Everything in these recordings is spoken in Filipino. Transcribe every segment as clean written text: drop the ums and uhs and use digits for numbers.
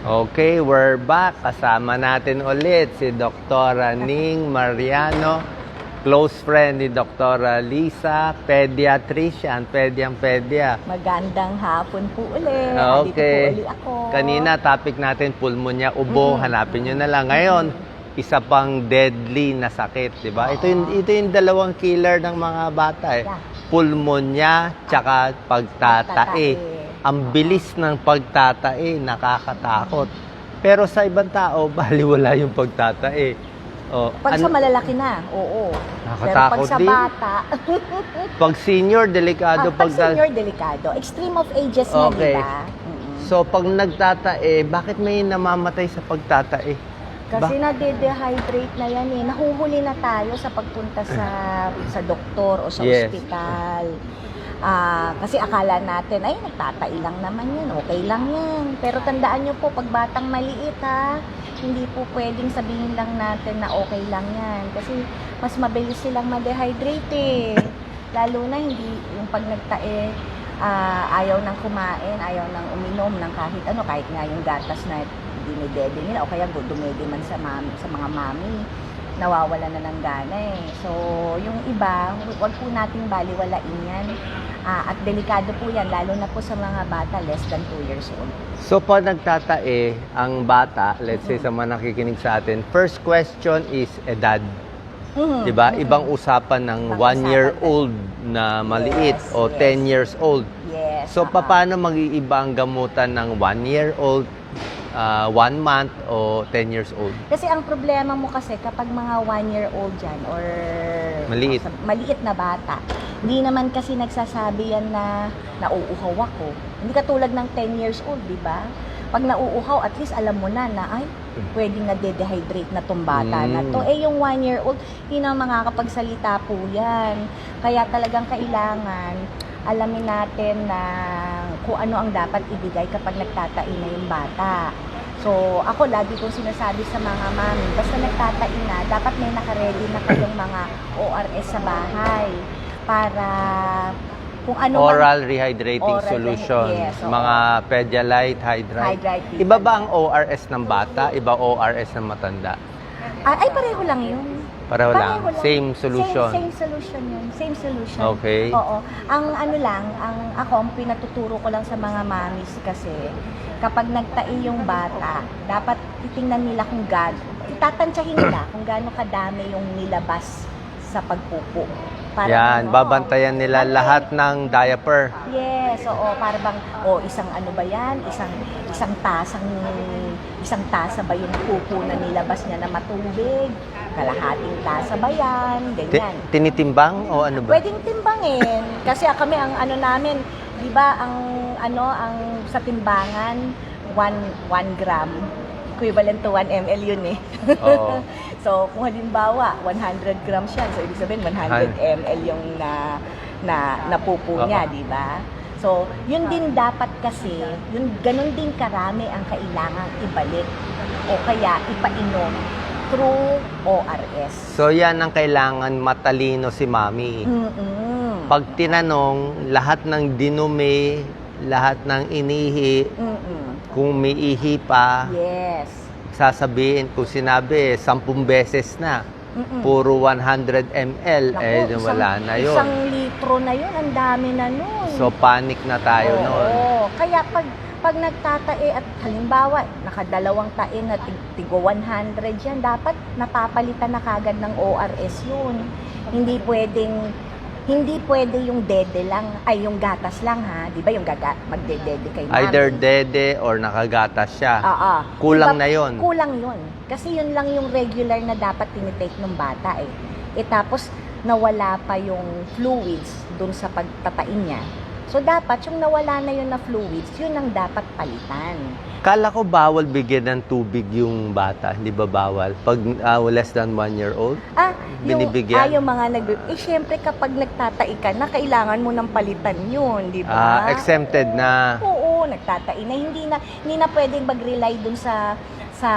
Okay, we're back. Kasama natin ulit si Dr. Ning Mariano, close friend ni Dr. Lisa, pediatrician, pedia. Magandang hapon po ulit. Okay. Dito po ulit ako. Kanina, topic natin, pulmonya, ubo. Hanapin nyo na lang. Ngayon, isa pang deadly na sakit, di ba? Ito yung dalawang killer ng mga bata eh. Yeah. Pulmonya, tsaka pagtatae. Ang bilis ng pagtatae, nakakatakot. Pero sa ibang tao, baliwala yung pagtatae. Oh, Pag sa malalaki na, oo. Nakakatakot Pero pag sa din. bata, pag senior, delikado. pag senior, delikado. Extreme of ages na, Okay. di ba? So, pag nagtatae, bakit may namamatay sa pagtatae? Kasi nade-dehydrate na yan eh. Nahuhuli na tayo sa pagpunta sa doktor o sa Yes. ospital. Kasi akala natin, ay, nagtatai lang naman yan, okay lang yan. Pero tandaan nyo po, pag batang maliit ha, hindi po pwedeng sabihin lang natin na okay lang yan. Kasi mas mabilis silang ma-dehydrate eh. Lalo na hindi, yung pag nagtae, ayaw nang kumain, ayaw nang uminom ng kahit ano, kahit nga yung gatas na dinidede nila, o kaya dumede man sa mga mami, nawawala na ng gana eh. So, yung iba, huwag po nating baliwalain yan. At delikado po yan, lalo na po sa mga bata less than 2 years old. So, pag nagtatae ang bata, let's say sa mga nakikinig sa atin, first question is edad. Diba? Ibang usapan ng Ibang 1-year-old na maliit Yes, o yes. 10 years old. Yes. So, paano mag-iiba ang gamutan ng 1-year-old, 1 month o 10 years old? Kasi ang problema mo kasi kapag mga 1-year-old dyan or Maliit. Maliit na bata, hindi naman kasi nagsasabi yan na nauuhaw ako. Hindi katulad ng 10 years old, di ba? Pag nauuhaw, at least alam mo na ay, pwedeng na-dehydrate na tong bata na to. Eh, yung 1-year-old, hindi na makakapagsalita po yan. Kaya talagang kailangan alamin natin na kung ano ang dapat ibigay kapag nagtatai na yung bata. So, ako lagi kong sinasabi sa mga mami, basta nagtatai na, dapat may nakaredy na kayong mga ORS sa bahay para kung ano Oral rehydrating Oral solution. yes, oo. Mga Pedialyte, Hydrate. Hydrate. Iba ba ang ORS ng bata? Iba ORS ng matanda? ay pareho lang yun. Pareho lang. Same solution. Same solution yun. Same solution. Okay. Oo. Ang ano lang, ang pinatuturo ko lang sa mga mamis kasi kapag nagtai yung bata, dapat titingnan nila kung itatansyahin nila kung gaano kadami yung nilabas sa pagpupo. Yan, babantayan nila lahat ng diaper. Yes, oo, para bang isang ano ba 'yan? Isang tasa ba yung pupo na nilabas niya na matubig? Kalahating tasa ba 'yan? Ganyan. Tinitimbang o ano ba? Pwedeng timbangin kasi kami ang ano namin, 'di ba, ang sa timbangan 1 gram equivalent to 1 ml yun eh. Oo. So, kung halimbawa, 100 grams yan. So, ibig sabihin, 100 ml yung napupo niya, di ba? So, yun din dapat kasi, ganun din karami ang kailangang ibalik o kaya ipainom through ORS. So, yan ang kailangan matalino si mami. Pag tinanong, lahat ng dinumi, lahat ng inihi, kung may ihi pa, Yes. sasabihin, kung sinabi, 10 beses na, puro 100 ml, Naku, wala na yun. 1 litro na yun, ang dami na nun. So, panic na tayo noon. Oo. Kaya pag nagtatae at halimbawa, nakadalawang tae na tigo 100 yan, dapat napapalitan na kagad ng ORS yun. Hindi pwede yung dede lang, ay yung gatas lang ha. Di ba yung magdedede kay mami? Either dede or nakagatas siya. Kulang na yun. Kulang yun. Kasi yun lang yung regular na dapat tinitake ng bata eh. Tapos nawala pa yung fluids dun sa pagtatain niya. So, dapat yung nawala na yun na fluids, yun ang dapat palitan. Kala ko bawal bigyan ng tubig yung bata. Hindi ba bawal? Pag less than 1 year old? Binibigyan? Yung mga syempre kapag nagtatai ka na, kailangan mo ng palitan yun, di ba? Exempted na. Oo, nagtatai na. Hindi na pwedeng mag-rely dun sa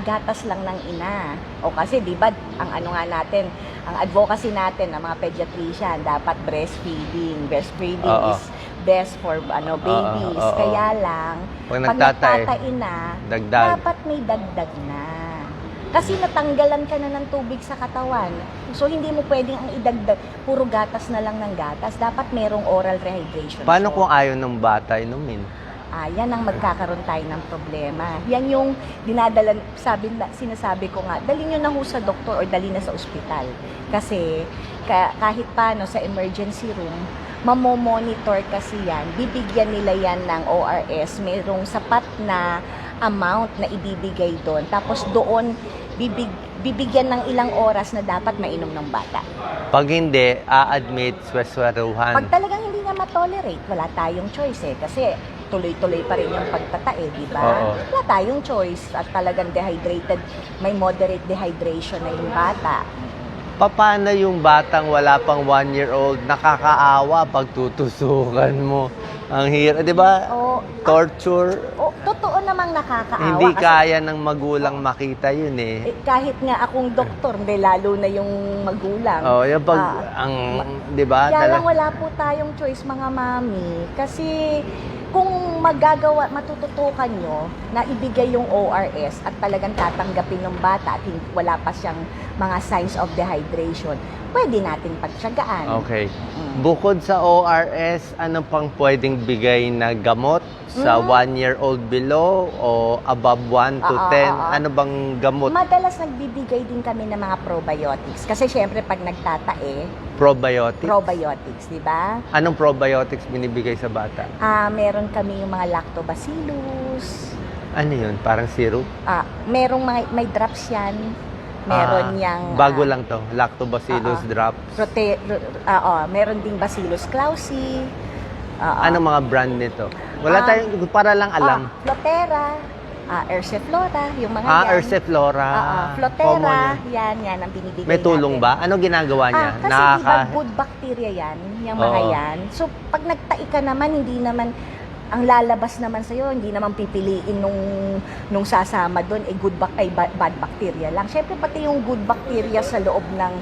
gatas lang ng ina. O kasi, di ba, ang ano nga natin, ang advocacy natin ng mga pediatrician, dapat breastfeeding. Breastfeeding Oo. is best for babies. oo. Kaya lang, Pag pag nagtatai na, dagdag. dapat may dagdag na. Kasi natanggalan ka na ng tubig sa katawan. So, hindi mo pwedeng ang idagdag, puro gatas na lang ng gatas. Dapat merong oral rehydration. Paano So, kung ayaw ng bata inumin? yan ang magkakaroon tayo ng problema. Yan yung sinasabi ko nga, dali nyo na ho sa doktor or dali na sa ospital. Kasi kahit paano sa emergency room, mamomonitor kasi yan, bibigyan nila yan ng ORS, mayroong sapat na amount na ibibigay doon. Tapos doon, bibigyan ng ilang oras na dapat mainom ng bata. Pag hindi, a-admit, swesweruhan. Pag talagang hindi niya ma-tolerate, wala tayong choice kasi tuloy-tuloy pa rin yung pagtatae, di ba? Oo. Wala tayong choice at talagang dehydrated, may moderate dehydration na yung bata. Paano yung batang wala pang 1-year-old, nakakaawa pag tutusukan mo? Ang hirap, di ba? Torture. Totoo namang nakakaawa. Hindi kasi, kaya ng magulang makita yun eh. kahit nga akong doktor, lalo na yung magulang. Yung pag, di ba? Kaya lang wala po tayong choice mga mami. Kasi kung matututukan nyo na ibigay yung ORS at talagang tatanggapin ng bata at wala pa siyang mga signs of dehydration, pwede natin pagtiyagaan. Okay. Bukod sa ORS, ano pang pwedeng bigay na gamot sa 1-year-old below o above 1 to 10? Ano bang gamot? Madalas nagbibigay din kami ng mga probiotics. Kasi syempre pag nagtatae, probiotics, di ba? Anong probiotics binibigay sa bata? Meron kami yung mga lactobacillus. Ano yun? Parang syrup? Merong may drops yan. Meron yang bago lang to, lactobacillus drops. Meron ding Bacillus clausi. Anong mga brand nito? Wala tayong, para lang alam. Flotera, Erseflora, yung mga yan. Erseflora. Flotera, yan ang binibigay May tulong natin. ba? Ano ginagawa niya? Kasi diba good bacteria yan, yung mga yan. So, pag nagtai ka naman, hindi naman, ang lalabas naman sa'yo, hindi naman pipiliin nung sasama doon, bad bacteria lang. Siyempre, pati yung good bacteria sa loob ng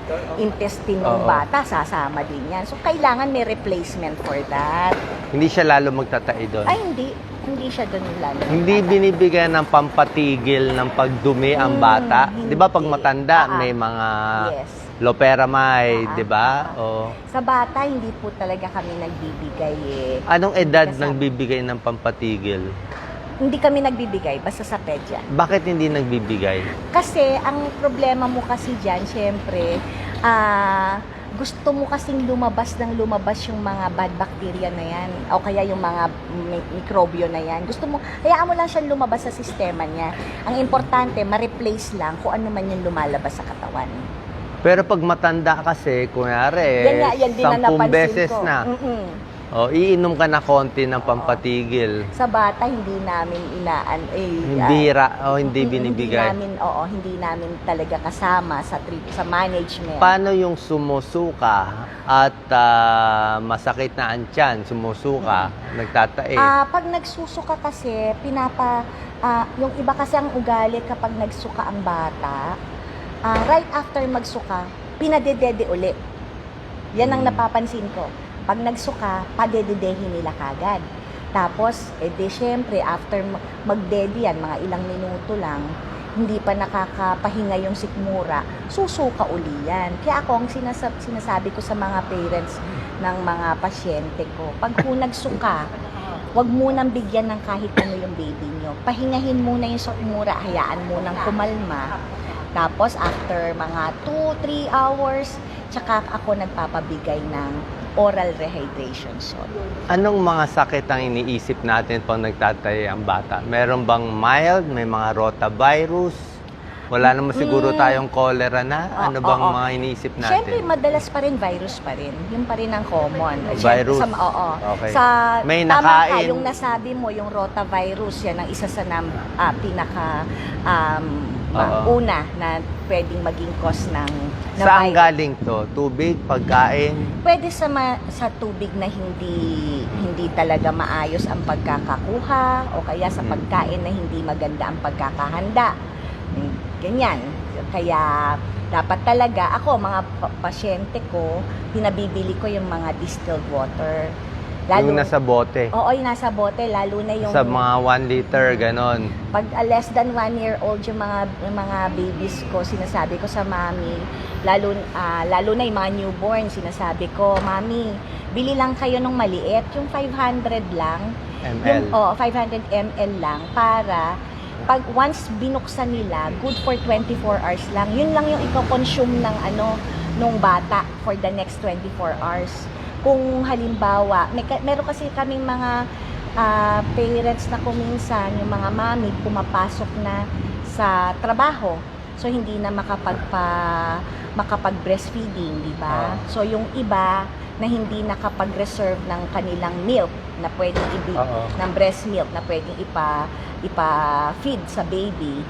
intestine ng bata, sasama din yan. So, kailangan may replacement for that. Hindi siya lalo magtatae doon? Ay, hindi siya doon lalo. Hindi binibigyan ng pampatigil ng pagdumi ang bata? Di ba pag matanda, may mga loperamide, di ba? Sa bata, hindi po talaga kami nagbibigay Anong edad nagbibigay ng pampatigil? Hindi kami nagbibigay, basta sa pedya. Bakit hindi nagbibigay? Kasi, ang problema mo kasi dyan, syempre, gusto mo kasing lumabas yung mga bad bacteria na yan o kaya yung mga mikrobyo na yan. Gusto mo, hayaan mo lang siyang lumabas sa sistema niya. Ang importante, ma-replace lang kung ano man yung lumalabas sa katawan. Pero pag matanda kasi, kunyari, yan din 10 beses ko. na. Iinom ka na konti ng pampatigil. Sa bata, hindi namin hindi binibigay. Hindi namin talaga kasama sa management. Paano yung sumusuka at masakit na ang tiyan, sumusuka, nagtatae? Pag nagsusuka kasi, yung iba kasi ang ugali kapag nagsuka ang bata, right after magsuka, pinadedede uli. Yan ang napapansin ko. Pag nagsuka, padededehin nila kagad. Tapos, syempre, after magdede yan, mga ilang minuto lang, hindi pa nakakapahinga yung sikmura, susuka uli yan. Kaya ako, ang sinasabi ko sa mga parents ng mga pasyente ko, pag nagsuka, wag munang bigyan ng kahit ano yung baby nyo. Pahingahin muna yung sikmura, hayaan munang kumalma. Tapos, after mga 2-3 hours, tsaka ako nagpapabigay ng oral rehydration salt. Anong mga sakit ang iniisip natin pag nagtatae ang bata? Meron bang mild? May mga rotavirus? Wala naman siguro tayong cholera na? Ano bang mga iniisip natin? Siyempre, madalas pa rin, virus pa rin. Yung pa rin ang common. Virus? Okay. May tama nakain? ka, yung nasabi mo, yung rotavirus, yan ang isa sa pinaka una na pwedeng maging cause ng Saan virus. galing to? Tubig? Pagkain? Pwede sa tubig na hindi talaga maayos ang pagkakakuha o kaya sa pagkain na hindi maganda ang pagkakahanda. Ganyan. Kaya dapat talaga, ako, mga pasyente ko, pinabibili ko yung mga distilled water. Yung nasa bote. Oo, yung nasa bote, lalo na yung... Sa mga 1 liter, ganon. Pag less than 1 year old yung mga babies ko, sinasabi ko sa mami, lalo na yung mga newborn, sinasabi ko, mami, bili lang kayo ng maliit, yung 500 lang. ml. 500 ml lang para pag once binuksan nila, good for 24 hours lang. Yun lang yung i-consume ng nung bata for the next 24 hours. Kung halimbawa, meron kasi kaming mga parents na kuminsan, yung mga mami, pumapasok na sa trabaho. So, hindi na makapag-breastfeeding, di ba? So, yung iba na hindi nakapag-reserve ng kanilang milk na pwedeng ng breast milk na pwedeng ipa-feed sa baby,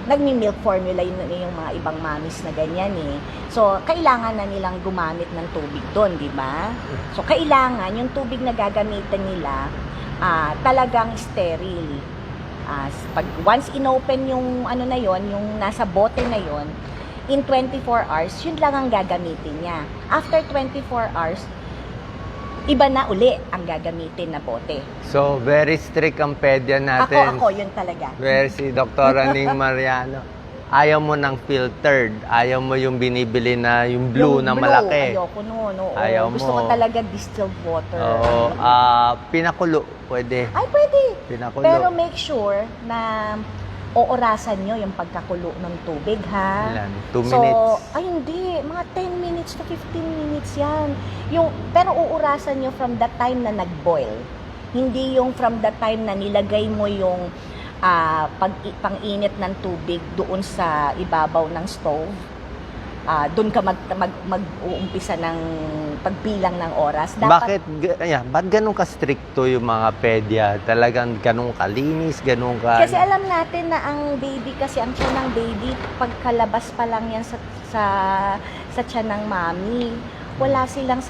nagmi-milk formula yung mga ibang mamis na ganyan eh. So, kailangan na nilang gumamit ng tubig doon, di ba? So, kailangan yung tubig na gagamitin nila talagang sterile. Pag once inopen yung yung nasa bote na yon, in 24 hours, yun lang ang gagamitin niya. After 24 hours, iba na uli ang gagamitin na bote. So, very strict ang pedya natin. Ako, yun talaga. Si Dr. Ning Mariano. Ayaw mo ng filtered. Ayaw mo yung binibili na yung blue na malaki. Ayoko noon. Ayaw Gusto ko mo. talaga distilled water. Oo. Pinakulo. Pwede. Ay, pwede. Pinakulo. Pero make sure na oorasan nyo yung pagkakulo ng tubig, ha? Ilan? 2 minutes? Ay, hindi. Mga 10 minutes to 15 minutes yan. Pero uurasan nyo from the time na nag-boil. Hindi yung from the time na nilagay mo yung pang-init ng tubig doon sa ibabaw ng stove. Doon ka mag-uumpisa ng pagbilang ng oras. Bakit ganun ka-stricto yung mga pedya? Talagang ganun kalinis, ganun ka... Kasi alam natin na ang baby, kasi ang tiyan ng baby, pagkalabas pa lang yan sa tiyan ng mami, wala silang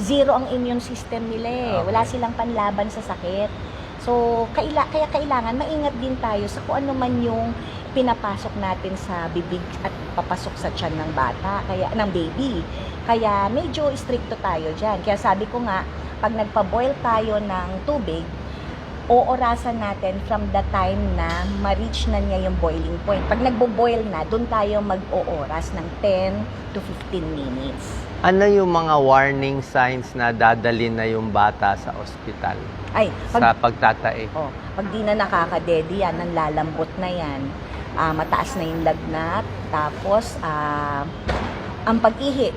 zero ang immune system nila eh. Okay. Wala silang panlaban sa sakit. So, kaya kailangan maingat din tayo sa kung ano man yung pinapasok natin sa bibig at papasok sa tiyan ng bata, ng baby. Kaya medyo stricto tayo dyan. Kaya sabi ko nga, pag nagpa-boil tayo ng tubig, oorasan natin from the time na ma-reach na niya yung boiling point. Pag nagbo-boil na, doon tayo mag-ooras ng 10 to 15 minutes. Ano yung mga warning signs na dadali na yung bata sa ospital? Sa pagtatae? Pag di na nakakadedi yan, nanlalambot na yan, mataas na yung lagnat, tapos ang pag-ihi,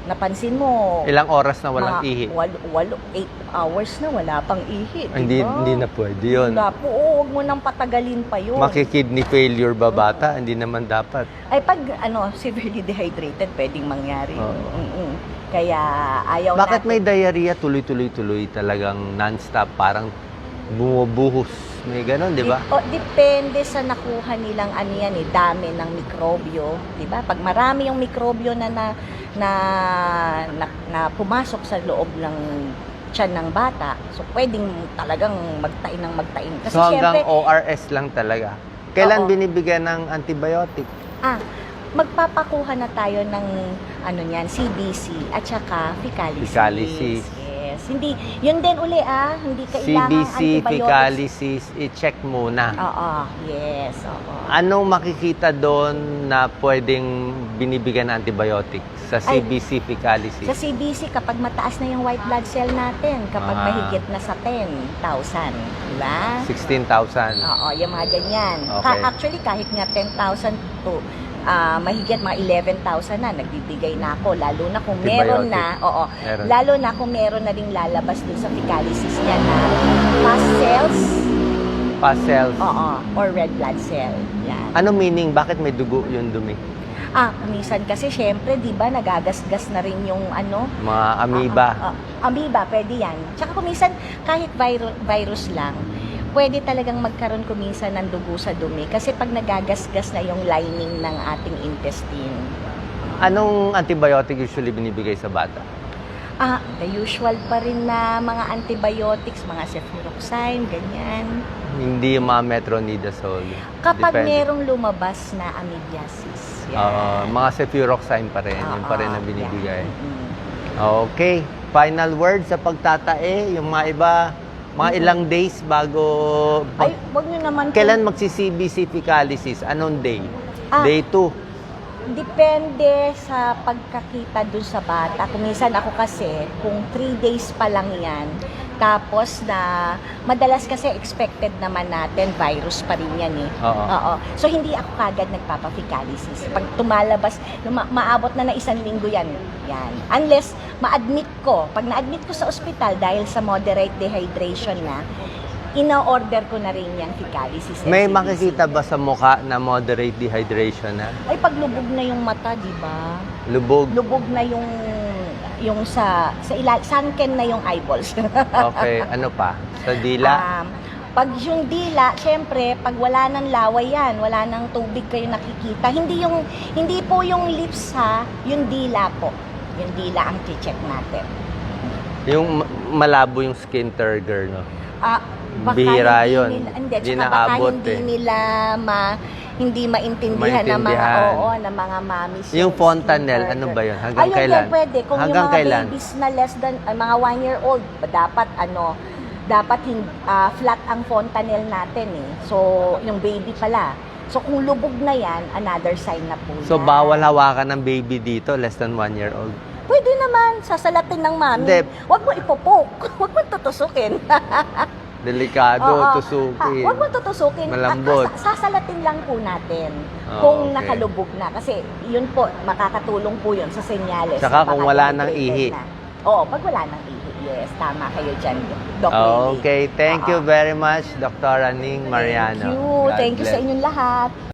napansin mo, Ilang oras na walang ihi? 8 hours na wala pang ihi, Hindi na pwede yun. Wala po, huwag mo nang patagalin pa yun. Makikidney failure ba bata? Hindi naman dapat. Ay, pag severely dehydrated, pwedeng mangyari. Oo. Kaya ayaw Bakit natin. may diarrhea tuloy-tuloy talagang non-stop, parang bumubuhos? May ganun, di ba? Depende sa nakuha nilang dami ng mikrobyo, di ba? Pag marami yung mikrobyo na pumasok sa loob ng tiyan ng bata, so pwedeng talagang magtain ng magtain. Kasi So hanggang syempre, ORS lang talaga. Kailan Oo. binibigyan ng antibiotic? magpapakuha na tayo ng CBC at saka fecalysis. Fecalysis. Yes. Hindi, yun din uli hindi kailangan CBC, antibiotics. fecalysis, i-check muna. Oo, yes, oo. Anong makikita doon na pwedeng binibigyan ng antibiotic sa CBC, fecalysis? Sa CBC, kapag mataas na yung white blood cell natin, kapag mahigit na sa 10,000, diba? 16,000. Oo, yung mga ganyan. Okay. Actually, kahit nga 10,000 to mahigit mga 11,000 na nagbibigay na ako, lalo na kung meron na, Meron. lalo na kung meron na ring lalabas dun sa fecalysis niya na fast cells, Fast cells. or red blood cell. Yan. Ano meaning? Bakit may dugo yung dumi? Minsan kasi syempre, 'di ba, nagagasgas na rin yung Mga amoeba. amoeba, pwede yan. Tsaka kuminsan kahit virus lang, pwede talagang magkaroon kuminsan ng dugo sa dumi kasi pag nagagasgas na yung lining ng ating intestine. Anong antibiotic usually binibigay sa bata? The usual pa rin na mga antibiotics, mga cefuroxime, ganyan. Hindi yung mga metronidazole. Kapag Depende. merong lumabas na amoebiasis. Yan. Mga cefuroxime pa rin. Yun pa rin na Oo, binibigay. yan. Okay. final word sa pagtatae? Yung mga iba, mga ilang days bago... Ay, wag nyo naman po. Kailan magsi-CBC fecalysis? Anong day? Ah. Day 2. Depende sa pagkakita dun sa bata. Kung minsan ako kasi, kung 3 days pa lang yan, tapos na, madalas kasi expected naman natin, virus pa rin yan eh. Oo. Oo. So, hindi ako kagad nagpapafecalysis. Pag tumalabas, maabot na 1 linggo yan. Yan. Unless, ma-admit ko. Pag na-admit ko sa ospital dahil sa moderate dehydration na, ina-order ko na rin yung fecalysis. May NCDC. makikita ba sa mukha na moderate dehydration na? Ay, pag lubog na yung mata, di ba? Lubog? Lubog na yung sunken na yung eyeballs. Okay. Ano pa? Sa dila? Pag yung dila, syempre, pag wala ng laway yan, wala ng tubig kayo nakikita. Hindi po yung lips ha, yung dila po. Yung dila ang check natin. Yung malabo yung skin turgor, no? Baka Bihira hindi yun. Hindi, Di tsaka baka naabot hindi eh. nila hindi maintindihan ng mga Maintindihan. ng mga mommies. Yung skin fontanelle, turgor. ano ba yun? Hanggang Ayun, kailan? yan pwede. Kung Hanggang yung mga kailan? babies na less than, mga 1-year-old, dapat flat ang fontanelle natin eh. So, yung baby pala. So, kung lubog na yan, another sign na po So, yan. bawal hawakan ng baby dito, less than 1 year old? Pwede naman, sasalatin ng mami. Hindi. Huwag mo ipopoke. Huwag mo tutusukin. Delikado, Oo. tusukin. Huwag mo tutusukin. Malambot. Sasalatin lang po natin Ah, kung okay. nakalubog na. Kasi yun po, makakatulong po yun sa senyales. Tsaka kung Baka wala nang dehydrated ihi. na. Oo, pag wala nang ihi. Yes, tama kayo dyan, Doc Lily. Okay, thank you Oo. very much, Dr. Ning Mariano. Thank you. God Thank you sa bless. inyong lahat.